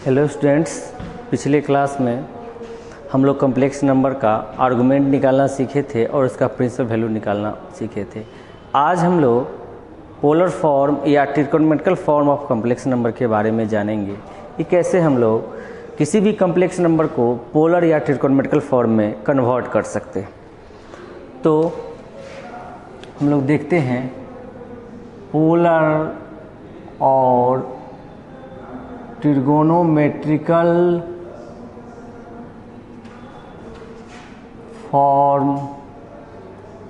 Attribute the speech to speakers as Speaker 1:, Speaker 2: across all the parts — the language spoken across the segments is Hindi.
Speaker 1: हेलो स्टूडेंट्स, पिछले क्लास में हम लोग कॉम्प्लेक्स नंबर का आर्गुमेंट निकालना सीखे थे और उसका प्रिंसिपल वैल्यू निकालना सीखे थे। आज हम लोग पोलर फॉर्म या trigonometrical form of complex number के बारे में जानेंगे कि कैसे हम लोग किसी भी कॉम्प्लेक्स नंबर को पोलर या ट्रिगोनोमेट्रिकल फॉर्म में कन्वर्ट कर सकते हैं। तो हम लोग देखते हैं पोलर और trigonometrical form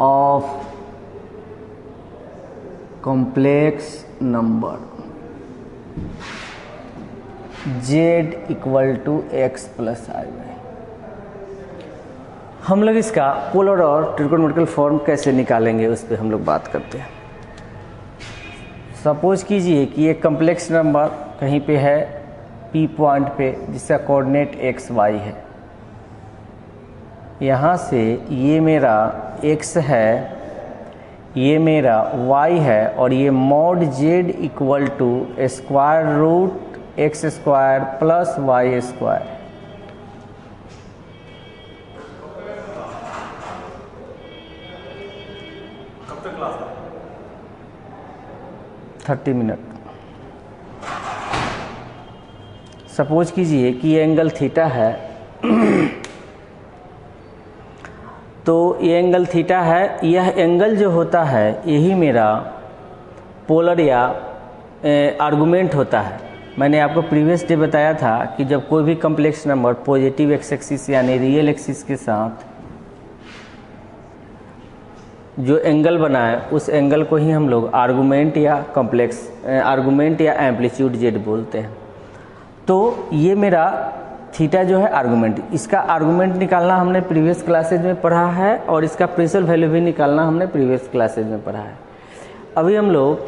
Speaker 1: of complex number z equal to x plus I y. हम लोग इसका पोलर और ट्रिगोनोमेट्रिकल फॉर्म कैसे निकालेंगे उस पर हम लोग बात करते हैं। सपोज कीजिए कि एक कॉम्प्लेक्स नंबर कहीं पे है P पॉइंट पे जिसका कोऑर्डिनेट एक्स वाई है। यहाँ से ये मेरा x है, ये मेरा y है और ये mod z equal to square root x square plus y square.
Speaker 2: कब तक क्लास है?
Speaker 1: 30 मिनट। सपोज कीजिए कि ये एंगल थीटा है तो ये एंगल थीटा है। यह एंगल जो होता है यही मेरा पोलर या आर्गुमेंट होता है। मैंने आपको प्रीवियस डे बताया था कि जब कोई भी complex number positive x axis यानी रियल एक्सिस के साथ जो एंगल बनाए उस एंगल को ही हम लोग आर्गुमेंट या कॉम्प्लेक्स आर्गुमेंट या एम्पलीट्यूड जेड बोलते हैं। तो ये मेरा थीटा जो है आर्गुमेंट, इसका आर्गुमेंट निकालना हमने प्रीवियस क्लासेज में पढ़ा है और इसका प्रिंसिपल वैल्यू भी निकालना हमने प्रीवियस क्लासेज में पढ़ा है। अभी हम लोग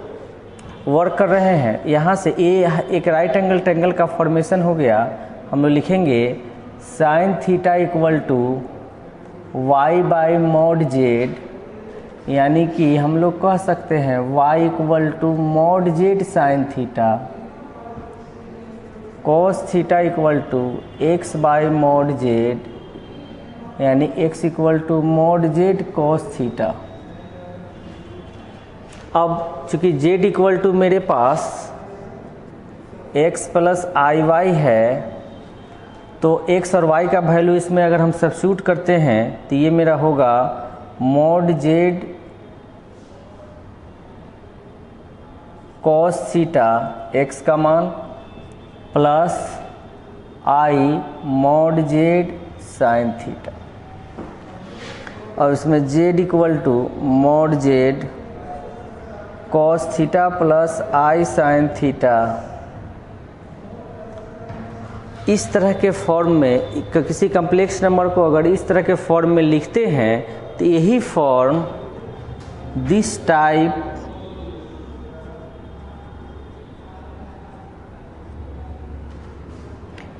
Speaker 1: वर्क कर रहे हैं। यहाँ से ये एक राइट एंगल ट्रायंगल का फॉर्मेशन हो गया। हम लोग लिखेंगे sine theta equal to y by mod z, यानी कि हम लोग कह सकते हैं y equal to mod z sine theta cos theta equal to x by mod z, यानी x equal to mod z cos theta. अब चूंकि z इक्वल टू मेरे पास x प्लस आई वाई है तो x और y का वैल्यू इसमें अगर हम सब्स्टिट्यूट करते हैं तो ये मेरा होगा mod z cos theta x का मान plus i mod z sine theta, और इसमें z equal to mod z cos theta plus i sine theta. इस तरह के फॉर्म में किसी कॉम्प्लेक्स नंबर को अगर इस तरह के फॉर्म में लिखते हैं तो यही फॉर्म दिस टाइप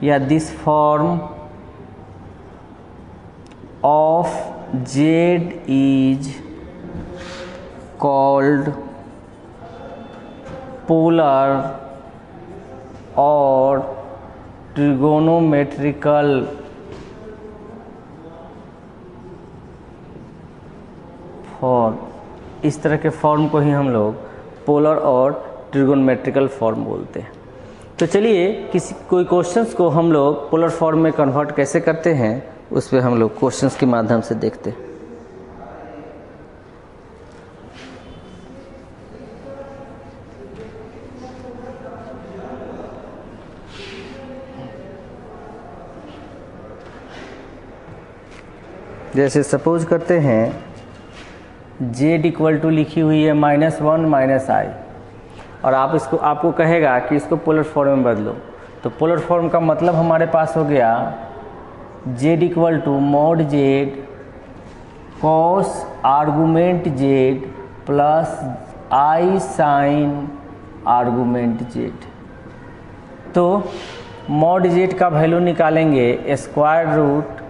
Speaker 1: या this form of Z is called polar और ट्रिगोनोमेट्रिकल फॉर्म। इस तरह के फॉर्म को ही हम लोग पोलर और ट्रिगोनोमेट्रिकल फॉर्म बोलते हैं। तो चलिए कोई क्वेश्चंस को हम लोग पोलर फॉर्म में कन्वर्ट कैसे करते हैं उस पर हम लोग क्वेश्चंस के माध्यम से देखते हैं। जैसे सपोज करते हैं z इक्वल टू लिखी हुई है -1 माइनस आई, और आपको कहेगा कि इसको पोलर फॉर्म में बदलो। तो पोलर फॉर्म का मतलब हमारे पास हो गया z equal to mod z cos argument z plus i sine argument z. तो मॉड जेड का वैल्यू निकालेंगे स्क्वायर रूट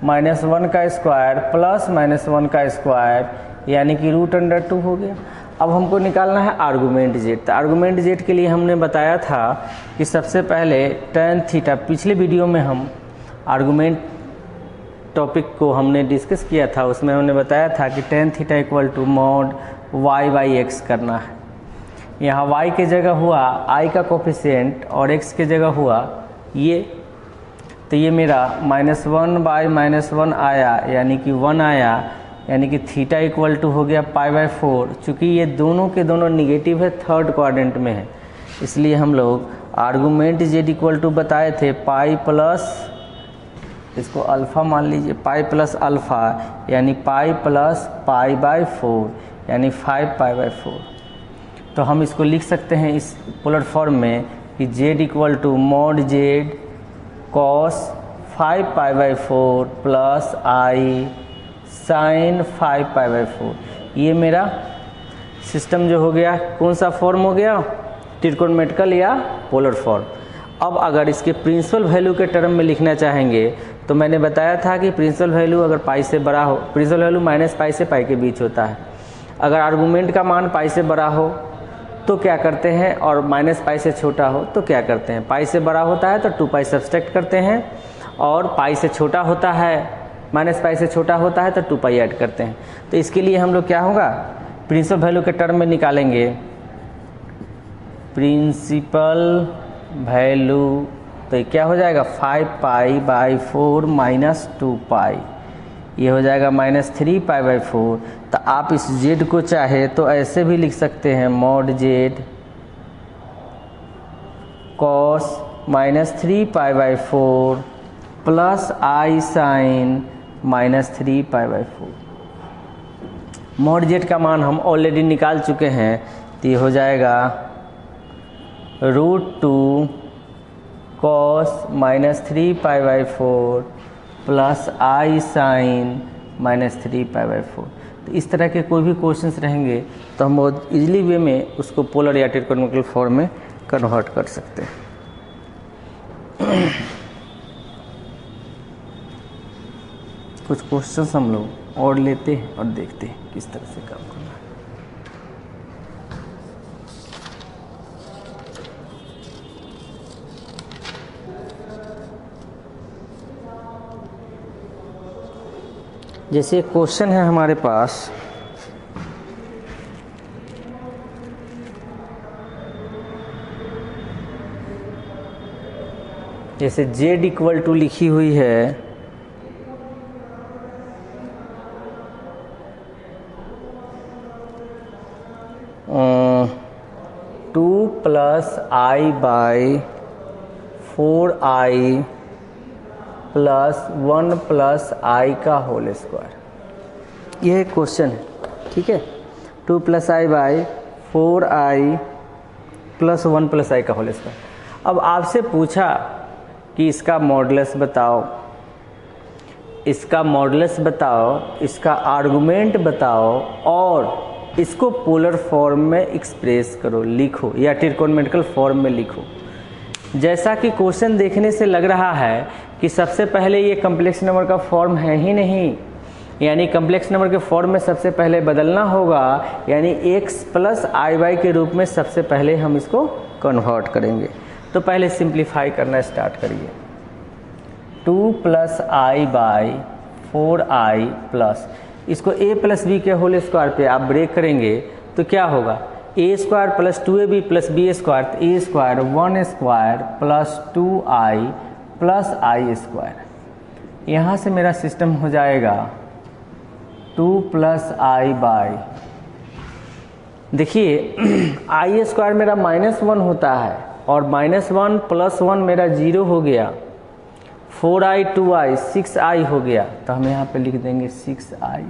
Speaker 1: -1 का स्क्वायर प्लस -1 का स्क्वायर, यानी कि √2 हो गया। अब हमको निकालना है आर्गूमेंट जेड। तो आर्गूमेंट जेड के लिए हमने बताया था कि सबसे पहले tan थीटा, पिछले वीडियो में हम आर्गूमेंट टॉपिक को हमने डिस्कस किया था, उसमें हमने बताया था कि tan theta equal to mod y by x करना है। यहाँ y के जगह हुआ i का कोफिशिएंट और x के जगह हुआ ये, तो ये मेरा -1 बाई -1 आया, यानी कि 1 आया, यानी कि थीटा इक्वल टू हो गया π/4। चूँकि ये दोनों के दोनों निगेटिव है, थर्ड क्वाड्रेंट में है, इसलिए हम लोग आर्गूमेंट जेड इक्वल टू बताए थे पाई प्लस, इसको अल्फ़ा मान लीजिए, पाई प्लस अल्फ़ा, यानी पाई प्लस π/4, यानी 5π/4। तो हम इसको लिख सकते हैं इस पोलर फॉर्म में कि z equal to mod z cos 5π/4 plus i sine 5π/4। ये मेरा सिस्टम जो हो गया, कौन सा फॉर्म हो गया, ट्रिगोनोमेट्रिकल या पोलर फॉर्म। अब अगर इसके प्रिंसिपल वैल्यू के टर्म में लिखना चाहेंगे तो मैंने बताया था कि प्रिंसिपल वैल्यू अगर पाई से बड़ा हो, प्रिंसिपल वैल्यू -पाई से पाई के बीच होता है। अगर आर्गूमेंट का मान पाई से बड़ा हो तो क्या करते हैं, और -पाई से छोटा हो तो क्या करते हैं। पाई से बड़ा होता है तो 2 सब्सट्रैक्ट करते हैं, और पाई से छोटा होता है, -पाई से छोटा होता है तो 2 ऐड करते हैं। तो इसके लिए हम लोग क्या होगा, प्रिंसिपल वैल्यू के टर्म में निकालेंगे। प्रिंसिपल वैल्यू तो ये क्या हो जाएगा 5π/4 -2π, ये हो जाएगा -3π/4। तो आप इस जेड को चाहे तो ऐसे भी लिख सकते हैं, mod z cos -3π/4 plus i sign -3π/4। Mod z का मान हम ऑलरेडी निकाल चुके हैं, तो ये हो जाएगा √2 कॉस -3π/4 प्लस आई साइन -3π/4। तो इस तरह के कोई भी क्वेश्चंस रहेंगे तो हम बहुत इजीली वे में उसको पोलर या ट्रिगोनोमेट्रिकल फॉर्म में कन्वर्ट कर सकते हैं। कुछ क्वेश्चंस हम लोग और लेते हैं और देखते हैं किस तरह से काम करना है। जैसे एक क्वेश्चन है हमारे पास, जैसे जेड इक्वल टू लिखी हुई है 2 + i/4i + 1 + i का होल स्क्वायर। यह एक क्वेश्चन है, ठीक है। 2 + i/4i + 1 + i का होल स्क्वायर। अब आपसे पूछा कि इसका मॉडुलस बताओ, इसका मॉडुलस बताओ, इसका आर्गुमेंट बताओ, और इसको पोलर फॉर्म में एक्सप्रेस करो, लिखो, या ट्रिगोनोमेट्रिकल फॉर्म में लिखो। जैसा कि क्वेश्चन देखने से लग रहा है कि सबसे पहले ये कम्प्लेक्स नंबर का फॉर्म है ही नहीं, यानी कम्प्लेक्स नंबर के फॉर्म में सबसे पहले बदलना होगा, यानी x + i/y के रूप में सबसे पहले हम इसको कन्वर्ट करेंगे। तो पहले सिंप्लीफाई करना स्टार्ट करिए। 2 + i/4i प्लस, इसको a + b के होल स्क्वायर पे आप ब्रेक करेंगे तो क्या होगा, a² + 2ab + b², तो a² 1² + 2i + i²। यहाँ से मेरा सिस्टम हो जाएगा 2 + i/, देखिए i² मेरा -1 होता है, और -1 + 1 मेरा 0 हो गया, 4i 2i 6i हो गया, तो हम यहाँ पे लिख देंगे 6i,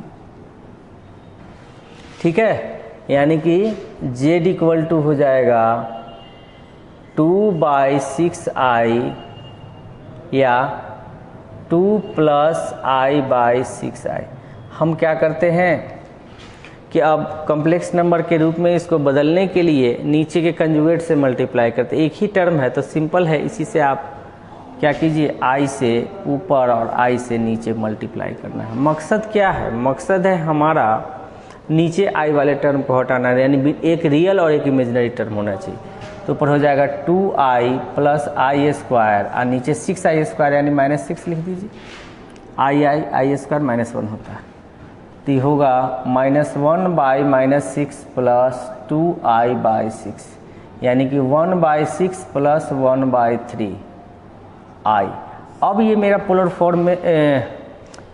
Speaker 1: ठीक है। यानी कि z इक्वल टू हो जाएगा 2/6i या 2 + i/6i। हम क्या करते हैं कि अब कम्प्लेक्स नंबर के रूप में इसको बदलने के लिए नीचे के कंजुगेट से मल्टीप्लाई करते हैं। एक ही टर्म है तो सिंपल है, इसी से आप क्या कीजिए, i से ऊपर और i से नीचे मल्टीप्लाई करना है। मकसद क्या है, मकसद है हमारा नीचे आई वाले टर्म को हटाना है, यानी एक रियल और एक इमेजिनरी टर्म होना चाहिए। तो ऊपर हो जाएगा 2i प्लस आई स्क्वायर और नीचे 6i स्क्वायर यानी -6 लिख दीजिए। आई स्क्वायर -1 होता है, तो ये होगा -1/-6 प्लस 2i/6 यानी कि 1/6 प्लस 1/3 i। अब ये मेरा पोलर फॉर्म में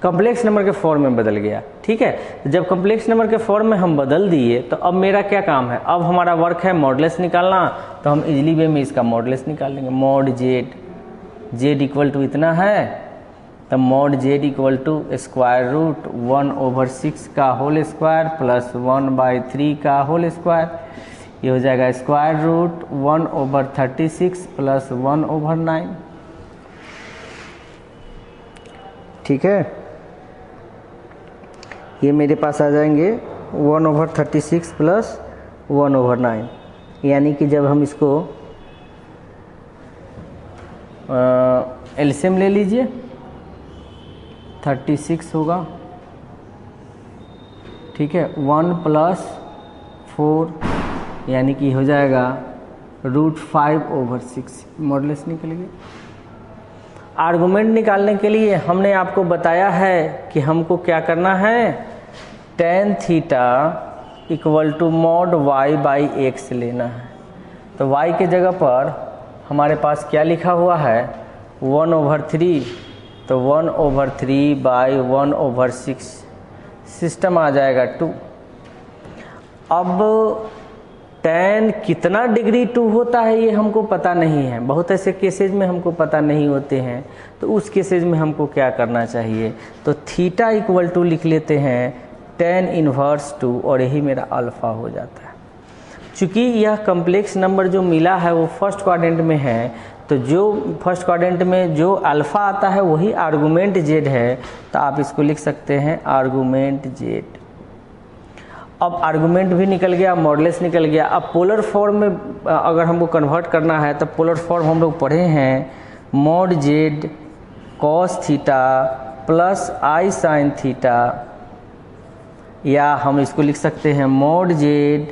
Speaker 1: कॉम्प्लेक्स नंबर के फॉर्म में बदल गया। ठीक है, जब कॉम्प्लेक्स नंबर के फॉर्म में हम बदल दिए तो अब मेरा क्या काम है, अब हमारा वर्क है मॉडुलस निकालना। तो हम इजीली वे में इसका मॉडुलस निकाल लेंगे। मॉड जेड इक्वल टू इतना है, तो mod z equal to square root 1/6 का होल स्क्वायर प्लस 1/3 का होल स्क्वायर। ये हो जाएगा स्क्वायर रूट 1/36 प्लस 1/9। ठीक है, ये मेरे पास आ जाएंगे 1/36 प्लस 1/9, यानी कि जब हम इसको एलसीएम ले लीजिए 36 होगा। ठीक है, 1 + 4 यानी कि हो जाएगा √5/6। मॉडुलस निकल गया। आर्गुमेंट निकालने के लिए हमने आपको बताया है कि हमको क्या करना है, tan theta equal to mod y/x लेना है। तो y के जगह पर हमारे पास क्या लिखा हुआ है 1/3, तो 1/3/1/6 सिस्टम आ जाएगा 2। अब tan कितना डिग्री 2 होता है ये हमको पता नहीं है, बहुत ऐसे केसेज में हमको पता नहीं होते हैं। तो उस केसेज में हमको क्या करना चाहिए, तो थीटा इक्वल टू लिख लेते हैं tan इनवर्स 2 और यही मेरा अल्फ़ा हो जाता है। चूँकि यह कम्प्लेक्स नंबर जो मिला है वो फर्स्ट क्वाड्रेंट में है, तो जो फर्स्ट क्वाड्रेंट में जो अल्फ़ा आता है वही आर्गूमेंट जेड है, तो आप इसको लिख सकते हैं आर्गूमेंट जेड। अब आर्गूमेंट भी निकल गया, मॉडुलस निकल गया। अब पोलर फॉर्म में अगर हमको कन्वर्ट करना है तो पोलर फॉर्म हम लोग पढ़े हैं mod z cos theta plus i sine theta, या हम इसको लिख सकते हैं mod z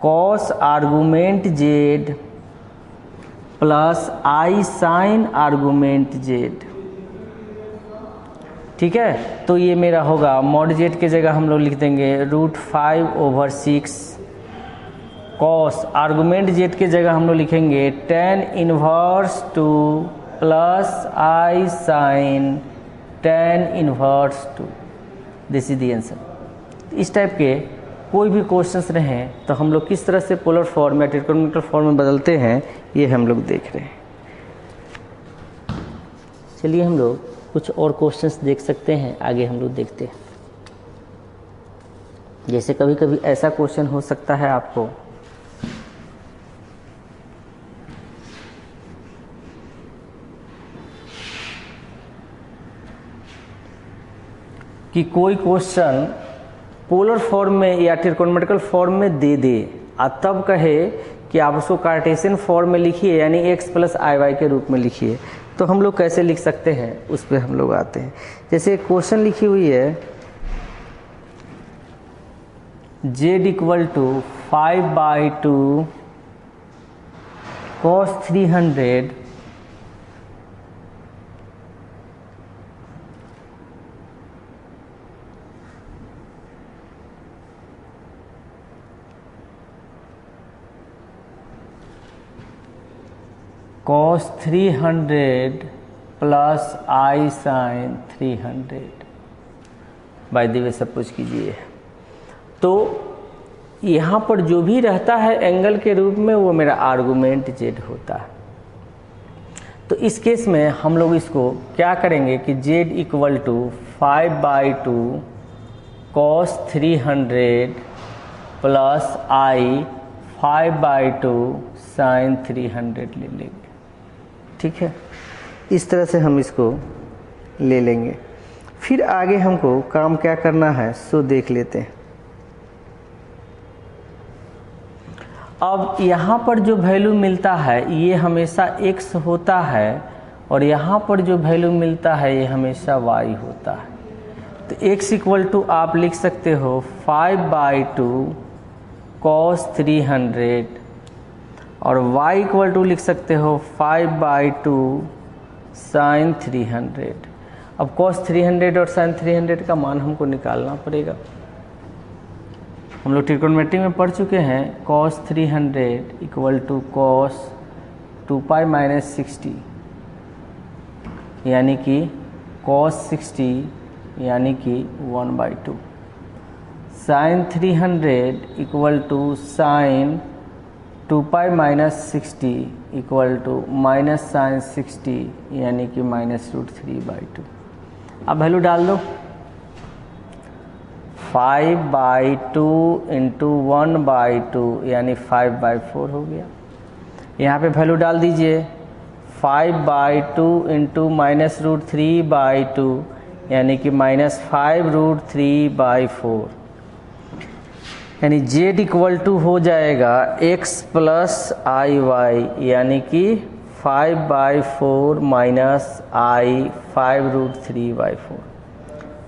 Speaker 1: cos argument z plus i sine argument z. ठीक है, तो ये मेरा होगा मॉड जेड के जगह हम लोग लिख देंगे √5/6 कॉस आर्गूमेंट जेड के जगह हम लोग लिखेंगे tan inverse 2 plus i sine tan inverse 2। This is the answer. इस टाइप के कोई भी क्वेश्चंस रहें तो हम लोग किस तरह से पोलर फॉर्म या ट्रिगोनोमेट्रिक फॉर्म में बदलते हैं ये हम लोग देख रहे हैं। चलिए हम लोग कुछ और क्वेश्चंस देख सकते हैं, आगे हम लोग देखते हैं। जैसे कभी कभी ऐसा क्वेश्चन हो सकता है आपको कि कोई क्वेश्चन पोलर फॉर्म में या ट्रिगोनोमेट्रिकल फॉर्म में दे दे और तब कहे कि आप उसको कार्टेशियन फॉर्म में लिखिए, यानी x + iy के रूप में लिखिए। तो हम लोग कैसे लिख सकते हैं उस पर हम लोग आते हैं। जैसे क्वेश्चन लिखी हुई है z equal to 5/2 cos 300 cos 300 plus i sine 300 by the way suppose कीजिए। तो यहाँ पर जो भी रहता है एंगल के रूप में वो मेरा आर्गूमेंट जेड होता है। तो इस केस में हम लोग इसको क्या करेंगे कि z equal to 5/2 cos 300 plus i 5/2 sine 300 ले लेंगे। ठीक है, इस तरह से हम इसको ले लेंगे। फिर आगे हमको काम क्या करना है सो देख लेते हैं। अब यहाँ पर जो वैल्यू मिलता है ये हमेशा x होता है और यहाँ पर जो वैल्यू मिलता है ये हमेशा y होता है। तो x इक्वल टू आप लिख सकते हो 5/2 cos 300 और y इक्वल टू लिख सकते हो 5/2 sin 300। अब cos 300 और sin 300 का मान हमको निकालना पड़ेगा। हम लोग ट्रिग्नोमेट्री में पढ़ चुके हैं cos 300 इक्वल टू cos 2π - 60 यानी कि cos 60 यानी कि 1/2। sin 300 equal to sin 2π - 60 equal to minus sin 60 यानी कि -√3/2। अब वैल्यू डाल दो, 5/2 इंटू 1/2 यानी 5/4 हो गया। यहाँ पे वैल्यू डाल दीजिए, 5/2 इंटू -√3/2 यानी कि -5√3/4 यानी z इक्वल टू हो जाएगा x प्लस IY यानी कि 5/4 माइनस I 5√3/4।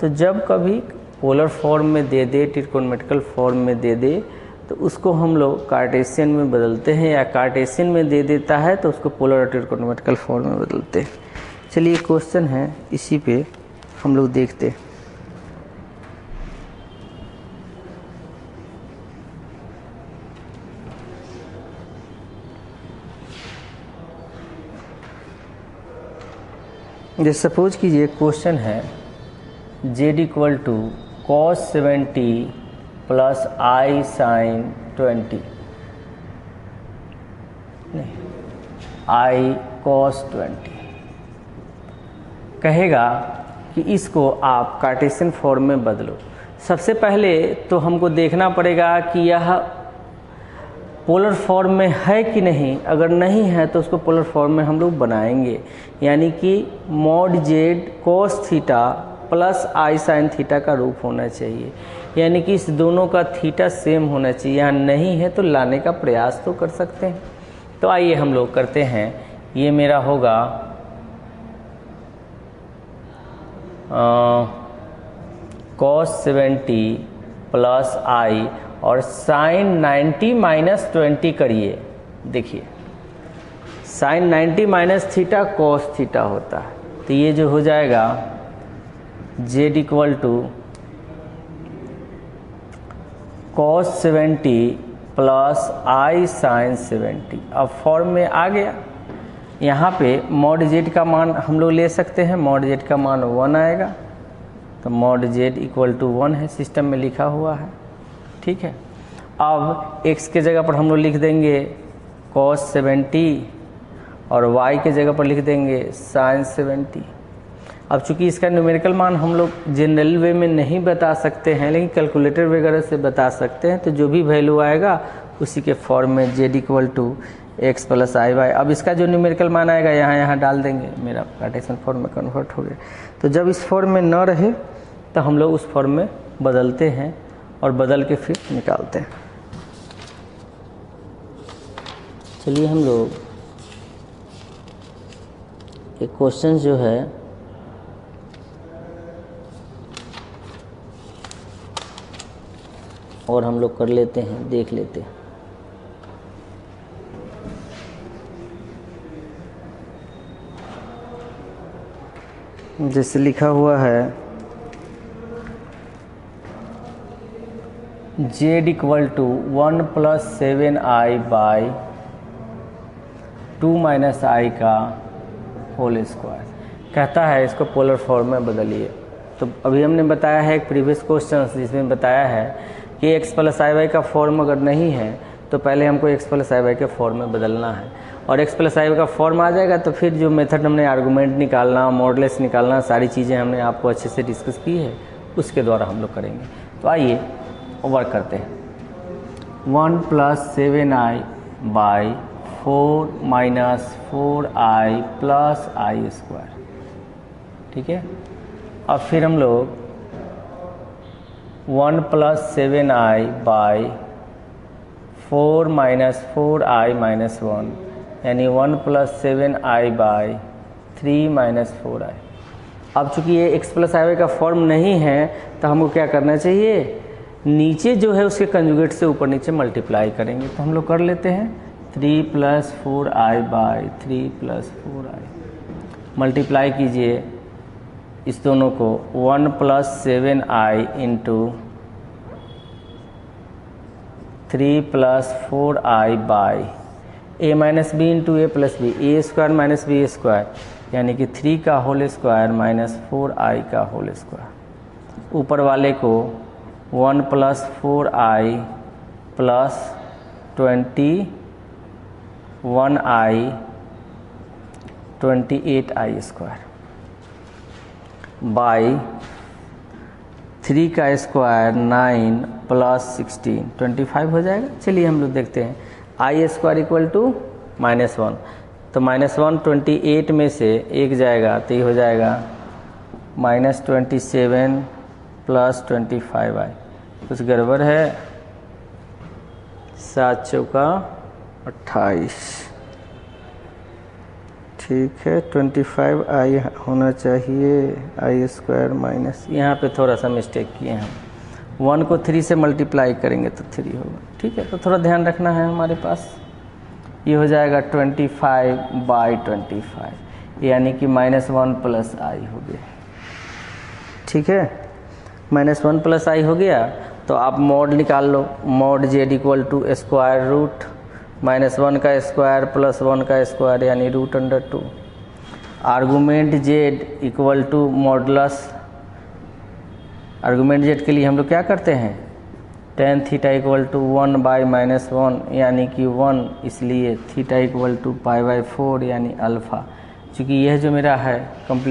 Speaker 1: तो जब कभी पोलर फॉर्म में दे दे, ट्रिग्नोमेट्रिकल फॉर्म में दे दे, तो उसको हम लोग कार्टेशियन में बदलते हैं, या कार्टेशियन में दे देता है तो उसको पोलर और ट्रिग्नोमेट्रिकल फॉर्म में बदलते हैं। चलिए क्वेश्चन है, इसी पे हम लोग देखते हैं। जैसे सपोज कीजिए क्वेश्चन है z equal to cos 70 plus I sin 20 नहीं I cos 20 कहेगा कि इसको आप कार्टेशियन फॉर्म में बदलो। सबसे पहले तो हमको देखना पड़ेगा कि यह पोलर फॉर्म में है कि नहीं। अगर नहीं है तो उसको पोलर फॉर्म में हम लोग बनाएंगे, यानी कि mod z cos theta plus I sin theta का रूप होना चाहिए, यानी कि इस दोनों का थीटा सेम होना चाहिए। यहाँ नहीं है तो लाने का प्रयास तो कर सकते हैं। तो आइए हम लोग करते हैं। ये मेरा होगा cos 70 प्लस I और sin 90 - 20 करिए। देखिए sin 90 - थीटा cos थीटा होता है, तो ये जो हो जाएगा z equal to cos 70 plus I sin 70। अब फॉर्म में आ गया। यहाँ पे mod z का मान हम लोग ले सकते हैं, mod z का मान 1 आएगा, तो mod z इक्वल टू 1 है, सिस्टम में लिखा हुआ है। ठीक है, अब x के जगह पर हम लोग लिख देंगे cos 70 और y के जगह पर लिख देंगे sin 70। अब चूंकि इसका न्यूमेरिकल मान हम लोग जनरल वे में नहीं बता सकते हैं, लेकिन कैलकुलेटर वगैरह से बता सकते हैं, तो जो भी वैल्यू आएगा उसी के फॉर्म में z equal to x plus IY। अब इसका जो न्यूमेरिकल मान आएगा यहाँ डाल देंगे, मेरा कार्टेशियन फॉर्म में कन्वर्ट हो गया। तो जब इस फॉर्म में न रहे तो हम लोग उस फॉर्म में बदलते हैं और बदल के फिर निकालते हैं। चलिए हम लोग एक क्वेश्चन जो है और हम लोग कर लेते हैं, देख लेते हैं। जैसे लिखा हुआ है z equal to 1 plus 7I by 2 minus I का होल स्क्वायर। कहता है इसको पोलर फॉर्म में बदलिए। तो अभी हमने बताया है एक प्रीवियस क्वेश्चन जिसमें बताया है कि x प्लस IY का फॉर्म अगर नहीं है तो पहले हमको x प्लस IY के फॉर्म में बदलना है, और x प्लस IY का फॉर्म आ जाएगा तो फिर जो मेथड हमने आर्गूमेंट निकालना, मॉडुलस निकालना, सारी चीज़ें हमने आपको अच्छे से डिस्कस की है, उसके द्वारा हम लोग करेंगे। तो आइए वर्क करते हैं। 1 plus 7I by 4 minus 4I plus I square. ठीक है, अब फिर हम लोग 1 plus 7I by 4 minus 4I minus 1 यानी 1 plus 7I by 3 minus 4I। अब चूंकि ये x प्लस आई वाई का फॉर्म नहीं है तो हमको क्या करना चाहिए, नीचे जो है उसके कंजुगेट से ऊपर नीचे मल्टीप्लाई करेंगे। तो हम लोग कर लेते हैं 3 + 4i बाई 3 + 4i, मल्टीप्लाई कीजिए इस दोनों को 1 + 7i into 3 + 4i by a minus b into a plus b, a square minus b square, यानी कि 3 का होल स्क्वायर माइनस 4i का होल स्क्वायर। ऊपर वाले को 1 + 4i plus 21i 28i square by 3 का स्क्वायर 9 + 16 25 हो जाएगा। चलिए हम लोग देखते हैं आई स्क्वायर इक्वल टू -1, तो -1 28 में से एक जाएगा तो ये हो जाएगा -27 + 25i। कुछ गड़बड़ है, 7 चौका 28, ठीक है 25i होना चाहिए, आई स्क्वायर माइनस, यहाँ पे थोड़ा सा मिस्टेक किए हैं, 1 को 3 से मल्टीप्लाई करेंगे तो 3 होगा, ठीक है। तो थोड़ा ध्यान रखना है हमारे पास, ये हो जाएगा 25/25, यानी कि -1 + i हो गया, ठीक है। -1 + i हो गया तो आप मॉड निकाल लो, mod z equal to square root -1 का स्क्वायर प्लस 1 का स्क्वायर यानी √2। Argument z equal to modulus, argument z के लिए हम लोग क्या करते हैं, tan थीटा इक्वल टू 1/-1 यानी कि 1, इसलिए थीटा इक्वल टू π/4 यानी अल्फ़ा। चूँकि यह जो मेरा है कंप्लीट